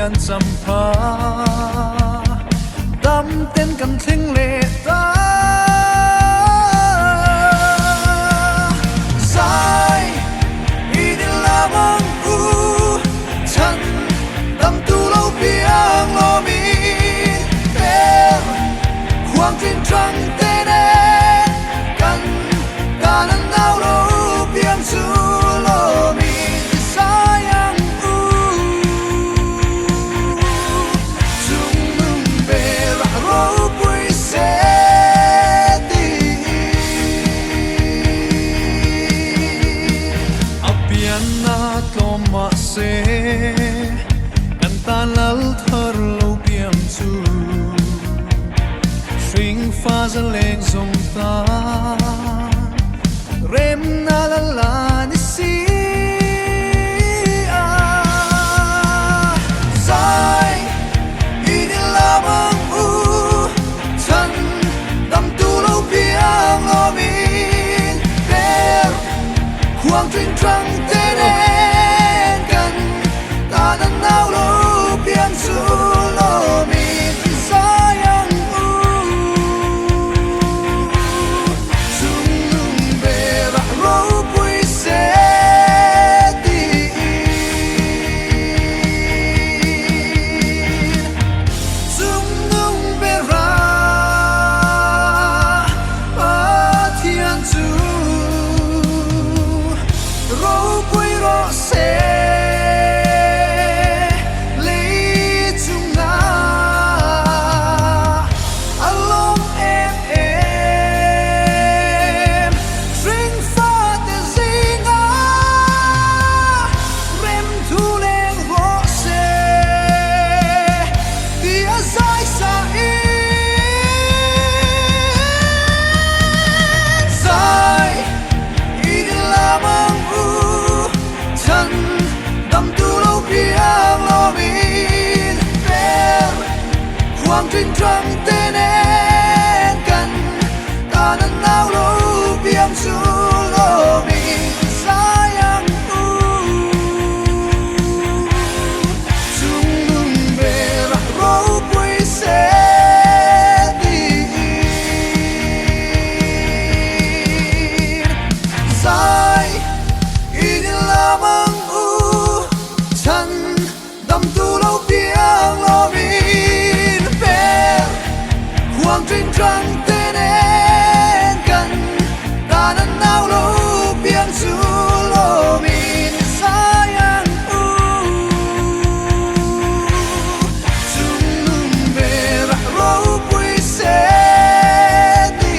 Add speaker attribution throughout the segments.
Speaker 1: กันสัมผัสดำเต้นกันทิ้งเลตาสายอีดิลาบังอูฉันดำตูเราเพียงโลมีเอความจริงจังเต้นกันการนั้นเราเพียงสู้โลมีCanta l'altar lo piam su Swing fa za leng zong ta Rem na la la ni si Zai Ini la bang u Chan Dam tu lo piang lo min Der Huang trinh trăng tê nè Now lo pian su lo mi sayang u Sung nung be ra ro pui se ti Sung nung be ra pa tian su ro pui ro seความจริงจังเต้นกันตอนนั้นเราเพียงสู้โลมีสายังอูจุงนุ่งเบระเราปุยเสตีสายอีนิลามังอูฉันดำตูเราเพียงโลมีความจริงจังเต้นกันตอนนั้นเราเพียงสู้โลมีสายังอูจุงนุ่งเบระเราปุยเสตี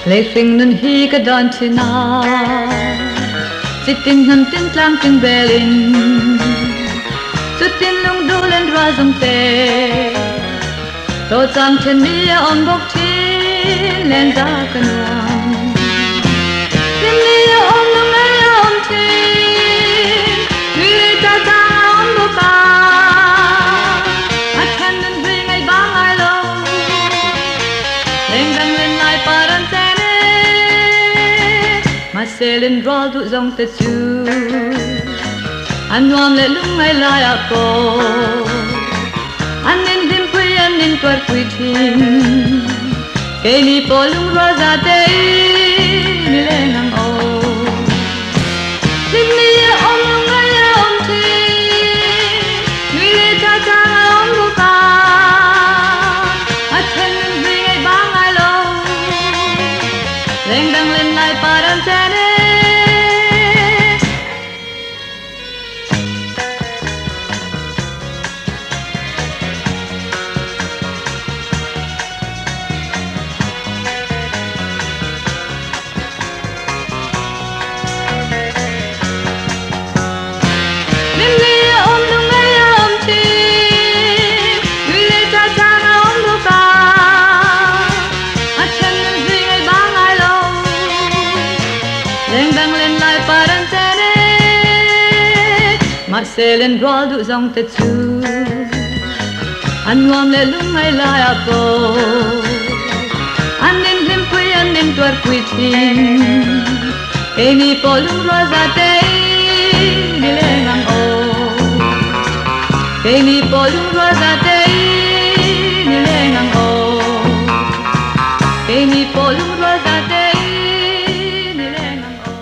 Speaker 2: Leifing nun hi ka don tina Sitin nan tin tlang ting belin Sutin lung dulen razong te To chang chen mi on bok chin len za kanwan Tin mi on lung ay om chin Mi ta ta on bok ka At hen nun hui ngay bang ay lo Leng dang len ay paran te mà selin roll du zong te chu an nuam le lung mai lai a ko an nin dim pui an nin twar pui thin ke ni po lung ro za te ni le nang o lim ni ya om lung ai ya om thi ni le cha cha om lu ka a chen nin ring ai bang ai lo leng dang len lai paran te mặt selen roal du zong te chu an nuam le lung ai la ya po an nin him pui an nin tuar pui tin e mi po lung roal za te ni le ngang o e mi po lung roal za te ni le ngang o e mi po lung roal za te ni le ngang o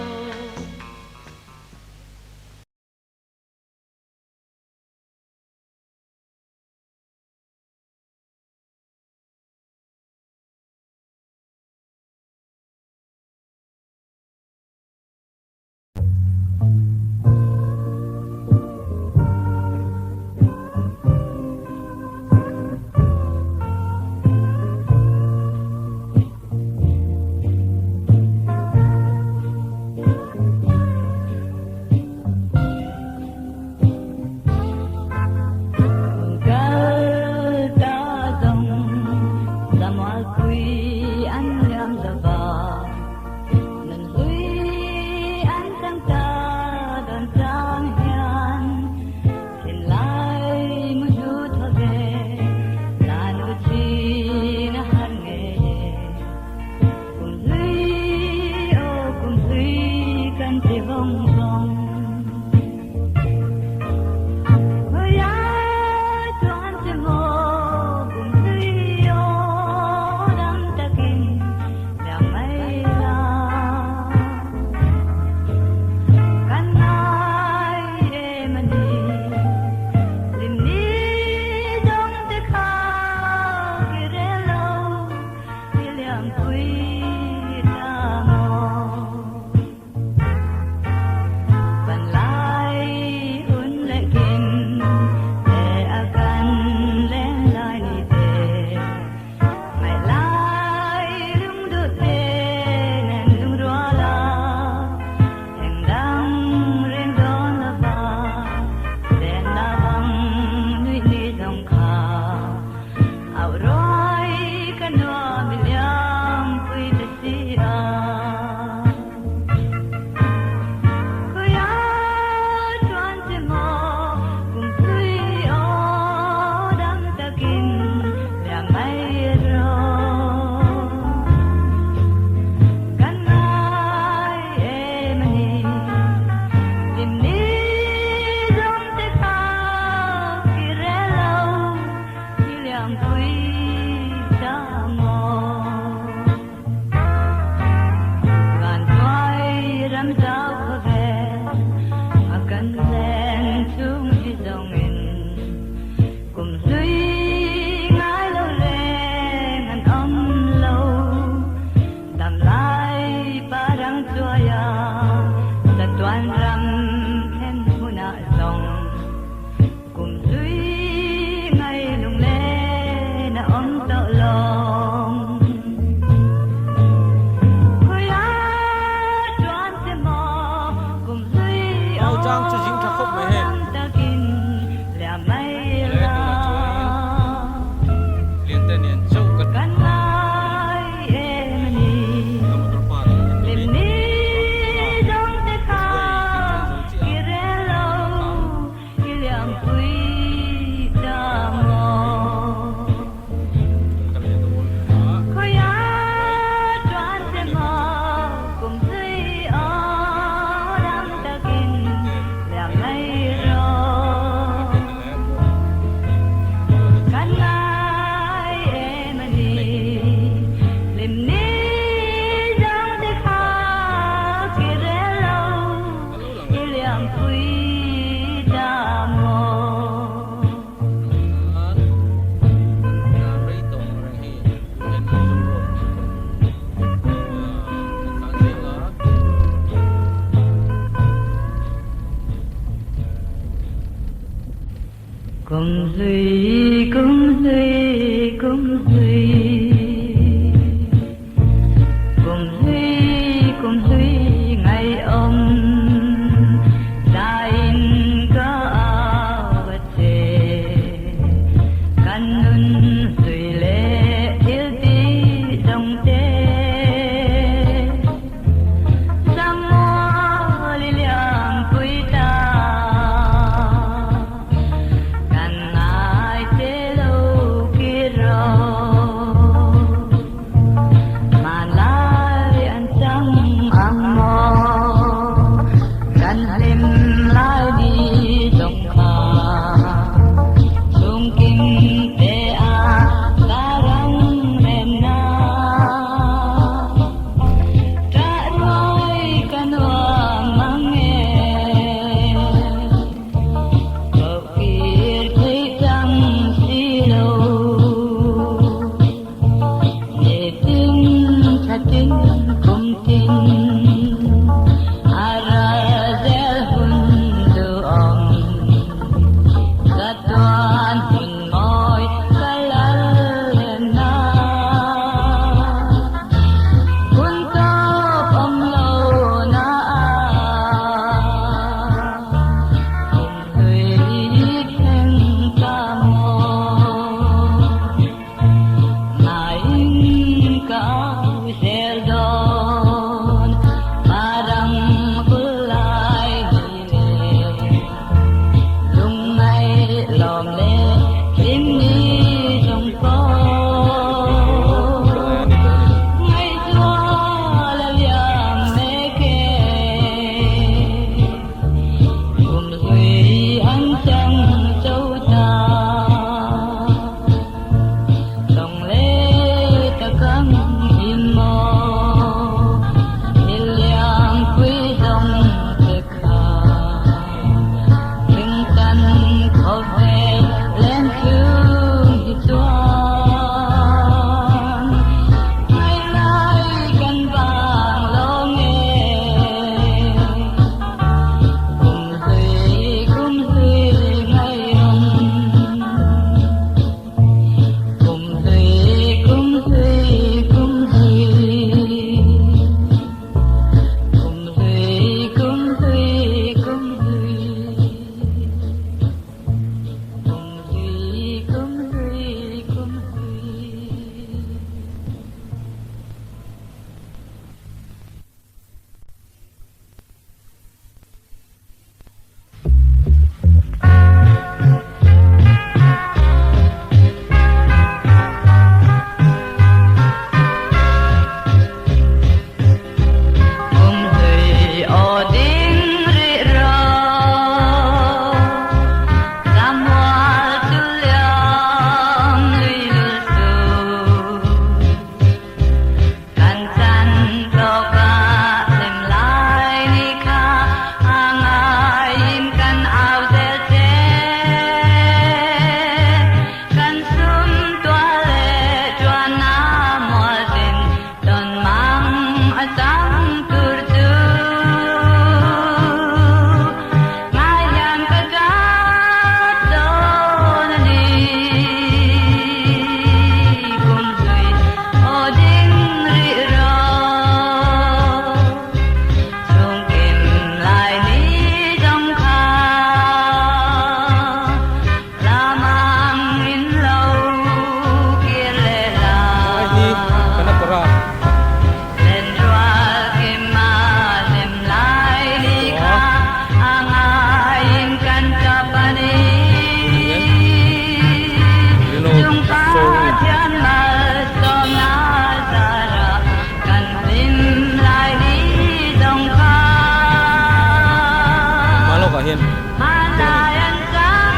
Speaker 3: hiền
Speaker 2: Malayan trắng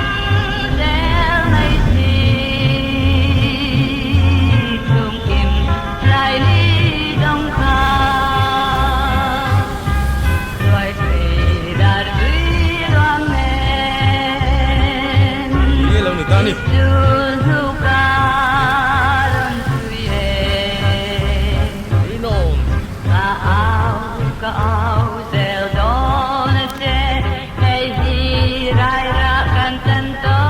Speaker 2: đeo mây xinh cùng kim lại đi đông xa loài thủy đạt quý đoan men
Speaker 3: ini lalu nikah nih
Speaker 2: Suzuka dan suye
Speaker 3: Rinom
Speaker 2: Kau seldon se Hei hirai rakan tentu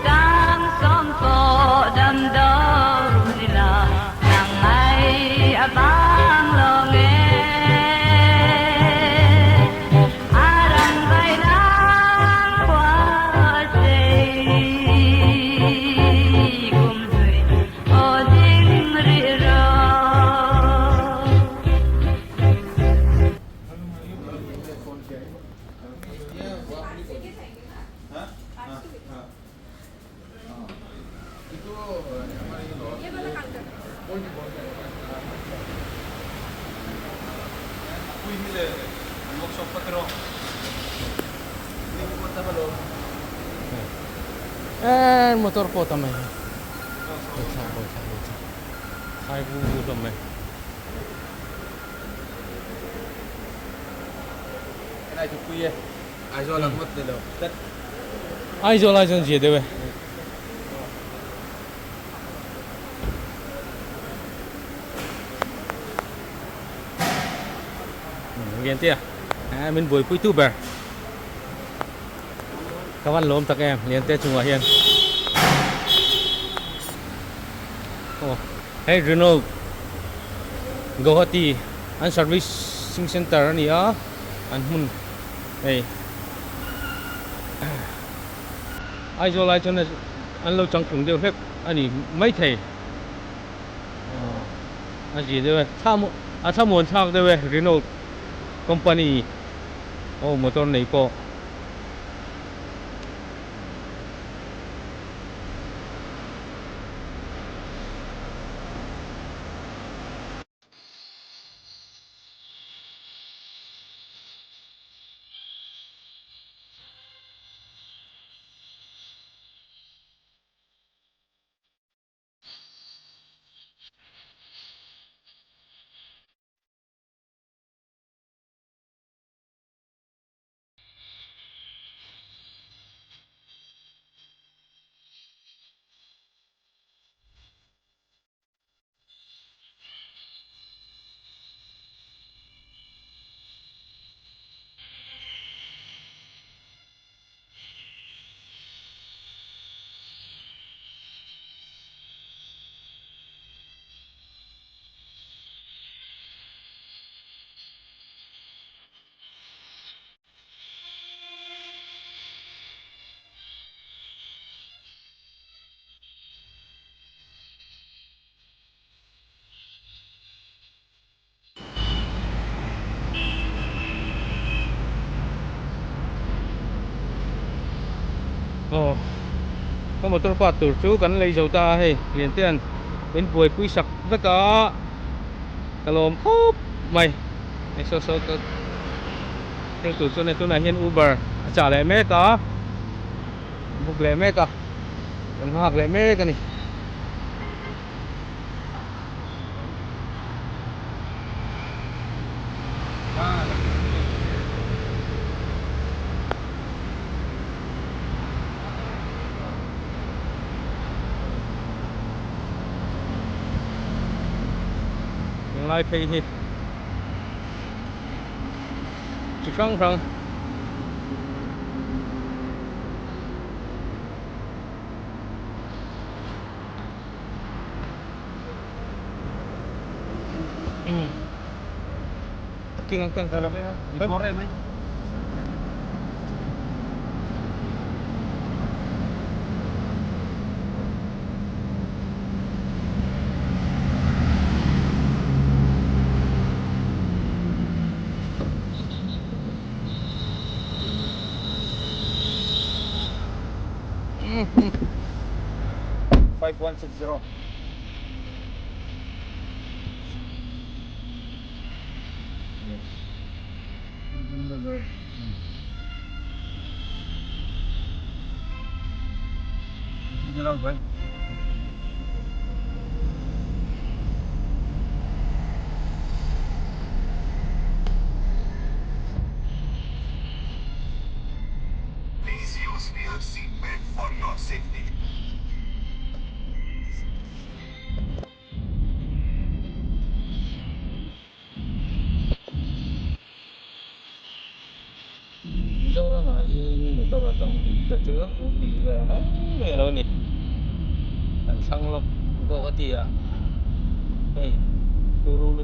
Speaker 2: Sang som po dam do Nila Nang ai abang longe Arang bay nang qua se Kum dui o ding ri ro
Speaker 3: motor po tamay bocah hai bu tamay
Speaker 1: Cái này chụp quy ấy. Ai do là mất từ đầu. Đất.
Speaker 3: ai cho lại chân gì đấy vậy nghiền tia mình buổi youtuber các bạn lốm tắc em liền tia chung ở hiền hey Renault Guwahati an servicing center ani a an hun hey ai zo lai chon an lo chang chung deu hlek ani mai thei a ji deu thamon thak deu Renault company motor nei po có motor phát từ chú gắn lấy dầu ta hay liền tiền bên buổi quy sặc tất cả cả lồm húp mày số theo từ số này tôi này hiện Uber trả lại mẹ cả buộc lại mẹ cả còn hoặc lại mẹ cả này lai pay hi chỉ phăng phăng kinh căng căng đi qua đây mấy
Speaker 1: Five one six zero.
Speaker 2: good.
Speaker 3: Đi đâu vậy?
Speaker 1: Please use your seatbelt for your safety.
Speaker 3: Đâu đó mà đâu là trong chợ chứa đi về hết về đâu nè sang lọc có gì à hey turu